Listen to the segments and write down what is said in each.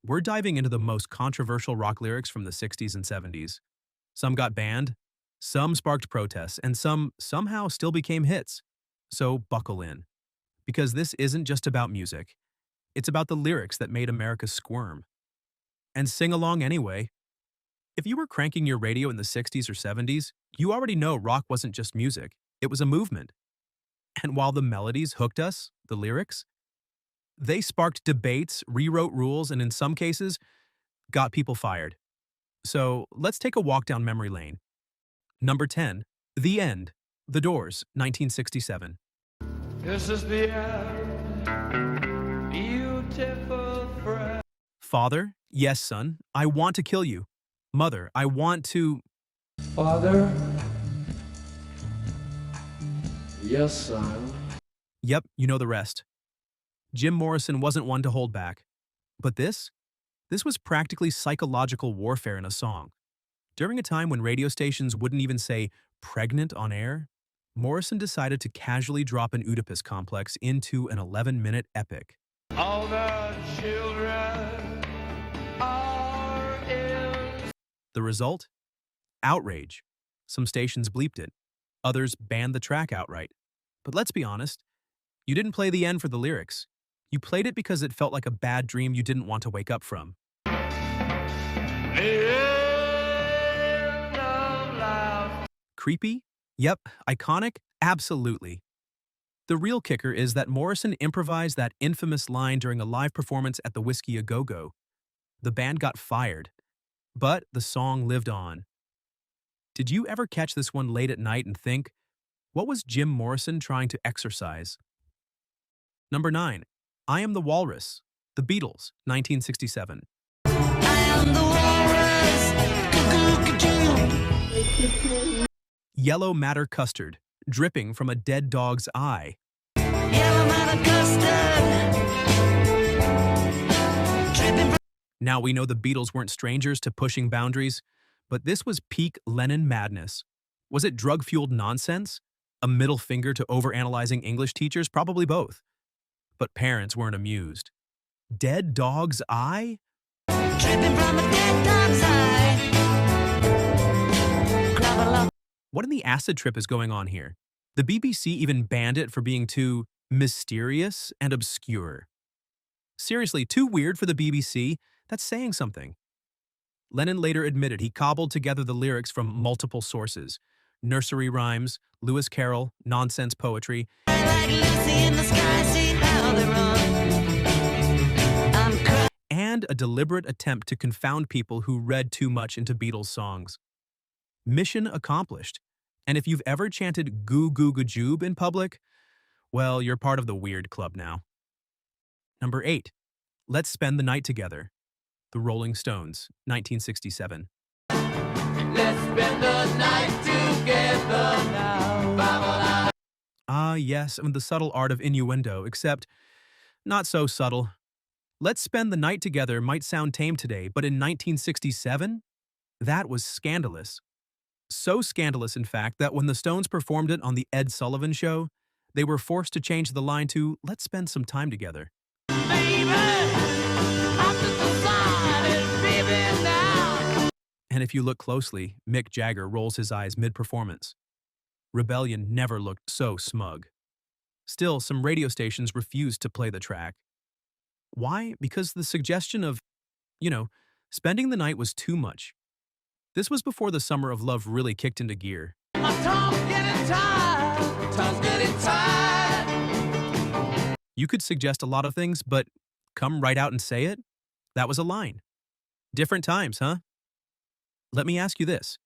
We're diving into the most controversial rock lyrics from the 60s and 70s. Some got banned, some sparked protests, and some somehow still became hits. So buckle in, because this isn't just about music. It's about the lyrics that made America squirm. And sing along anyway. If you were cranking your radio in the 60s or 70s, you already know rock wasn't just music, it was a movement. And while the melodies hooked us, the lyrics, they sparked debates, rewrote rules, and in some cases, got people fired. So let's take a walk down memory lane. Number 10, The End, The Doors, 1967. This is the end, beautiful friend. Father, yes, son, I want to kill you. Mother, I want to... Father, yes, son. Yep, you know the rest. Jim Morrison wasn't one to hold back. But this was practically psychological warfare in a song. During a time when radio stations wouldn't even say pregnant on air, Morrison decided to casually drop an Oedipus complex into an 11-minute epic. All the children are in. The result? Outrage. Some stations bleeped it. Others banned the track outright. But let's be honest, you didn't play the end for the lyrics. You played it because it felt like a bad dream you didn't want to wake up from. The end of life. Creepy? Yep. Iconic? Absolutely. The real kicker is that Morrison improvised that infamous line during a live performance at the Whiskey A Go-Go. The band got fired, but the song lived on. Did you ever catch this one late at night and think, what was Jim Morrison trying to exercise? Number 9, I Am the Walrus, The Beatles, 1967. I am the walrus. Yellow matter custard, dripping from a dead dog's eye. Yellow matter custard. Dripping from. Now we know the Beatles weren't strangers to pushing boundaries, but this was peak Lennon madness. Was it drug-fueled nonsense? A middle finger to overanalyzing English teachers? Probably both. But parents weren't amused. Dead dog's eye? Dripping from a dead dog's eye. Gravel up. What in the acid trip is going on here? The BBC even banned it for being too mysterious and obscure. Seriously, too weird for the BBC? That's saying something. Lennon later admitted he cobbled together the lyrics from multiple sources. Nursery rhymes, Lewis Carroll, nonsense poetry, Like Lucy in the sky, see how they run. I'm crying. and a deliberate attempt to confound people who read too much into Beatles songs. Mission accomplished. And if you've ever chanted Goo Goo Gajoob in public, well, you're part of the weird club now. Number 8, Let's Spend the Night Together, The Rolling Stones, 1967. Let's spend the night together now. Ah, yes, the subtle art of innuendo, except not so subtle. Let's Spend the Night Together might sound tame today, but in 1967, that was scandalous. So scandalous, in fact, that when the Stones performed it on the Ed Sullivan Show, they were forced to change the line to, let's spend some time together. Baby, I'm just decided, baby, now. And if you look closely, Mick Jagger rolls his eyes mid-performance. Rebellion never looked so smug. Still, some radio stations refused to play the track. Why? Because the suggestion of, spending the night was too much. This was before the summer of love really kicked into gear. My tongue's getting tired. Tongue's getting tired. You could suggest a lot of things, but come right out and say it? That was a line. Different times, huh? Let me ask you this.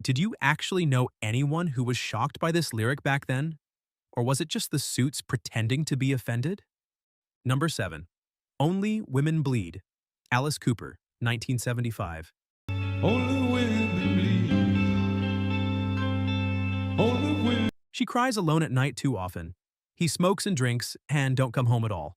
Did you actually know anyone who was shocked by this lyric back then? Or was it just the suits pretending to be offended? Number 7. Only Women Bleed. Alice Cooper, 1975. Only women bleed. Only women. She cries alone at night too often. He smokes and drinks and don't come home at all.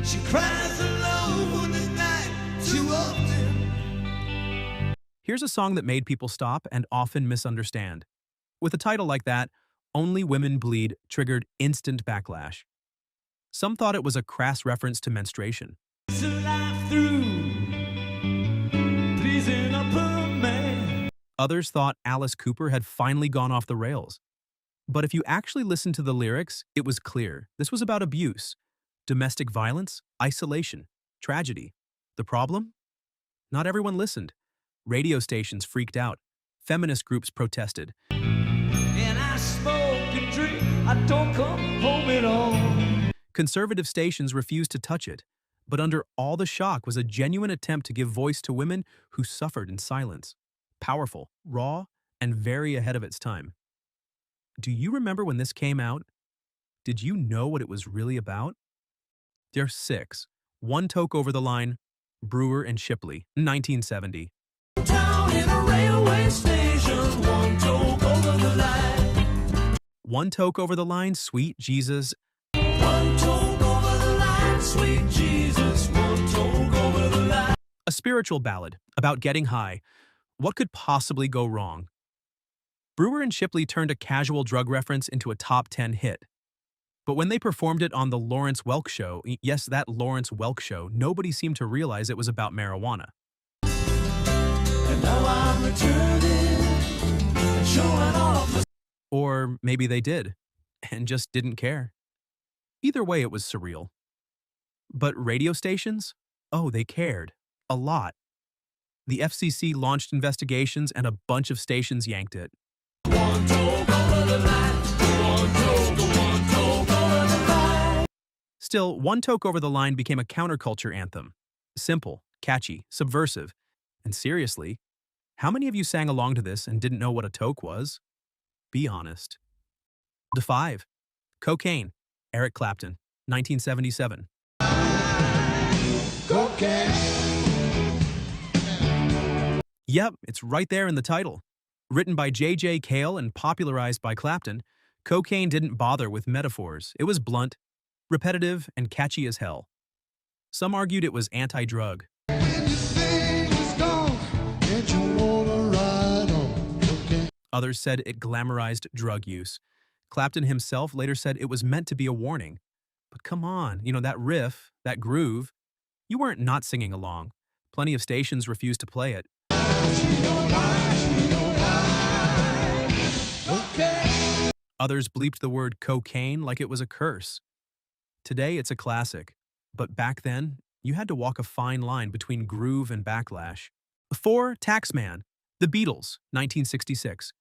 She cries alone at night too often. Here's a song that made people stop and often misunderstand. With a title like that, Only Women Bleed triggered instant backlash. Some thought it was a crass reference to menstruation. It's a life through raising up a man. Others thought Alice Cooper had finally gone off the rails. But if you actually listen to the lyrics, it was clear. This was about abuse, domestic violence, isolation, tragedy. The problem? Not everyone listened. Radio stations freaked out. Feminist groups protested. And I smoke and drink, I don't come home at all. Conservative stations refused to touch it. But under all the shock was a genuine attempt to give voice to women who suffered in silence. Powerful, raw, and very ahead of its time. Do you remember when this came out? Did you know what it was really about? There's 6. One Toke Over the Line, Brewer and Shipley, 1970. Down in a railway station, one toke over the line. One Toke Over the Line, Sweet Jesus. One toke over the line, sweet Jesus, one toke over the line. A spiritual ballad about getting high. What could possibly go wrong? Brewer and Shipley turned a casual drug reference into a top 10 hit. But when they performed it on the Lawrence Welk Show, yes, that Lawrence Welk Show, nobody seemed to realize it was about marijuana. And now I'm returning and showing off the... Or maybe they did, and just didn't care. Either way, it was surreal. But radio stations? Oh, they cared. A lot. The FCC launched investigations and a bunch of stations yanked it. One toke over the line, one toke over the line. Still, One Toke Over the Line became a counterculture anthem. Simple, catchy, subversive. And seriously, how many of you sang along to this and didn't know what a toke was? Be honest. The 5. Cocaine, Eric Clapton, 1977. Cocaine. Yep, it's right there in the title. Written by J.J. Cale and popularized by Clapton, Cocaine didn't bother with metaphors. It was blunt, repetitive, and catchy as hell. Some argued it was anti-drug. When you think it's gone, and you wanna ride on cocaine. Others said it glamorized drug use. Clapton himself later said it was meant to be a warning. But come on, that riff, that groove, you weren't not singing along. Plenty of stations refused to play it. Others bleeped the word cocaine like it was a curse. Today, it's a classic. But back then, you had to walk a fine line between groove and backlash. 4. Taxman, The Beatles, 1966.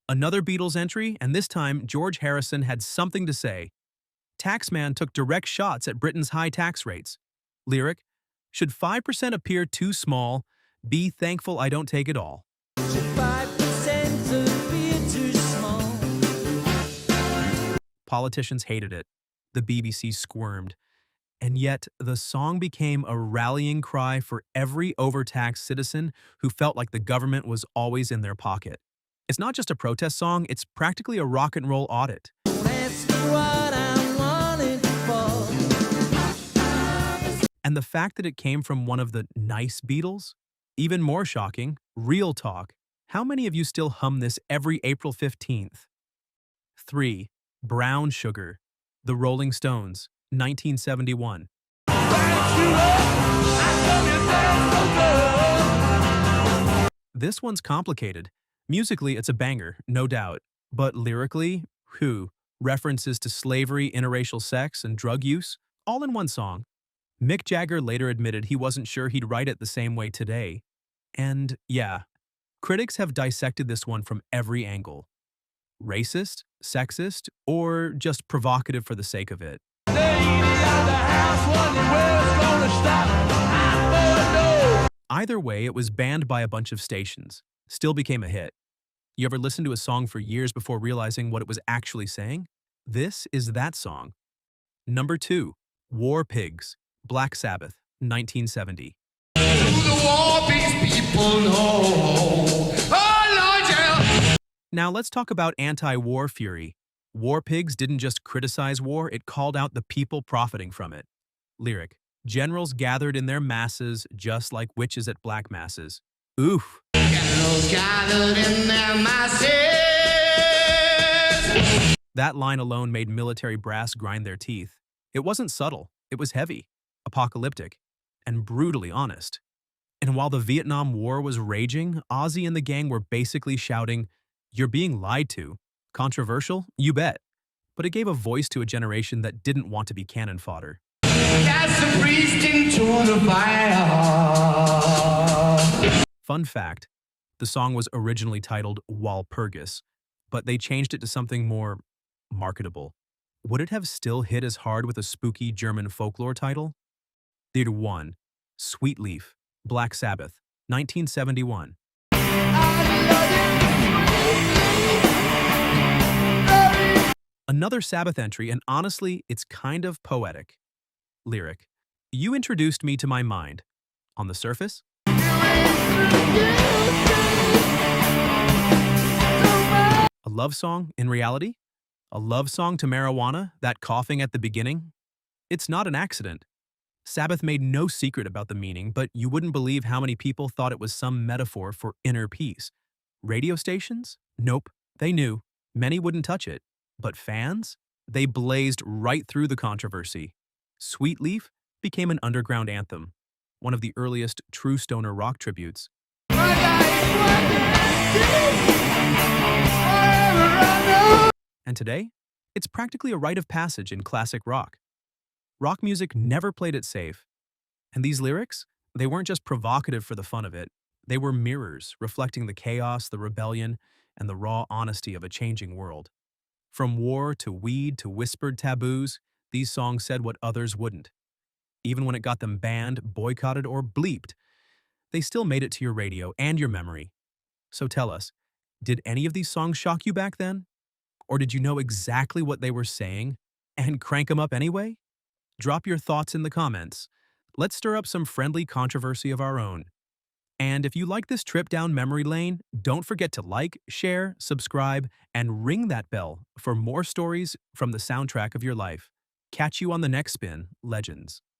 Another Beatles entry, and this time George Harrison had something to say. Taxman took direct shots at Britain's high tax rates. Lyric, should 5% appear too small, be thankful I don't take it all. Should 5% appear too small? Politicians hated it. The BBC squirmed. And yet, the song became a rallying cry for every overtaxed citizen who felt like the government was always in their pocket. It's not just a protest song, it's practically a rock and roll audit. Ask me what I'm wanting for. And the fact that it came from one of the nice Beatles? Even more shocking, real talk. How many of you still hum this every April 15th? 3. Brown Sugar, The Rolling Stones, 1971. This one's complicated. Musically, it's a banger, no doubt. But lyrically, references to slavery, interracial sex, and drug use, all in one song. Mick Jagger later admitted he wasn't sure he'd write it the same way today. And yeah, critics have dissected this one from every angle. Racist, sexist, or just provocative for the sake of it. Either way, it was banned by a bunch of stations. Still became a hit. You ever listen to a song for years before realizing what it was actually saying? This is that song. Number 2, War Pigs, Black Sabbath, 1970. Now let's talk about anti-war fury. War Pigs didn't just criticize war, it called out the people profiting from it. Lyric, generals gathered in their masses just like witches at black masses. Oof. Generals gathered in their masses. That line alone made military brass grind their teeth. It wasn't subtle, It was heavy, apocalyptic, and brutally honest. And while the Vietnam War was raging, Ozzy and the gang were basically shouting, "You're being lied to." Controversial? You bet. But it gave a voice to a generation that didn't want to be cannon fodder. Cast the priest into the fire. Fun fact, the song was originally titled Walpurgis, but they changed it to something more marketable. Would it have still hit as hard with a spooky German folklore title? Theater 1, Sweet Leaf, Black Sabbath, 1971. Another Sabbath entry, and honestly, it's kind of poetic. Lyric: "You introduced me to my mind. On the surface, a love song. In reality, a love song to marijuana, that coughing at the beginning. It's not an accident." Sabbath made no secret about the meaning, but you wouldn't believe how many people thought it was some metaphor for inner peace. Radio stations? Nope, they knew. Many wouldn't touch it. But fans? They blazed right through the controversy. Sweet Leaf became an underground anthem, one of the earliest true stoner rock tributes. And today, it's practically a rite of passage in classic rock. Rock music never played it safe. And these lyrics, they weren't just provocative for the fun of it. They were mirrors reflecting the chaos, the rebellion, and the raw honesty of a changing world. From war to weed to whispered taboos, these songs said what others wouldn't. Even when it got them banned, boycotted, or bleeped, they still made it to your radio and your memory. So tell us, did any of these songs shock you back then? Or did you know exactly what they were saying and crank them up anyway? Drop your thoughts in the comments. Let's stir up some friendly controversy of our own. And if you like this trip down memory lane, don't forget to like, share, subscribe, and ring that bell for more stories from the soundtrack of your life. Catch you on the next spin, Legends.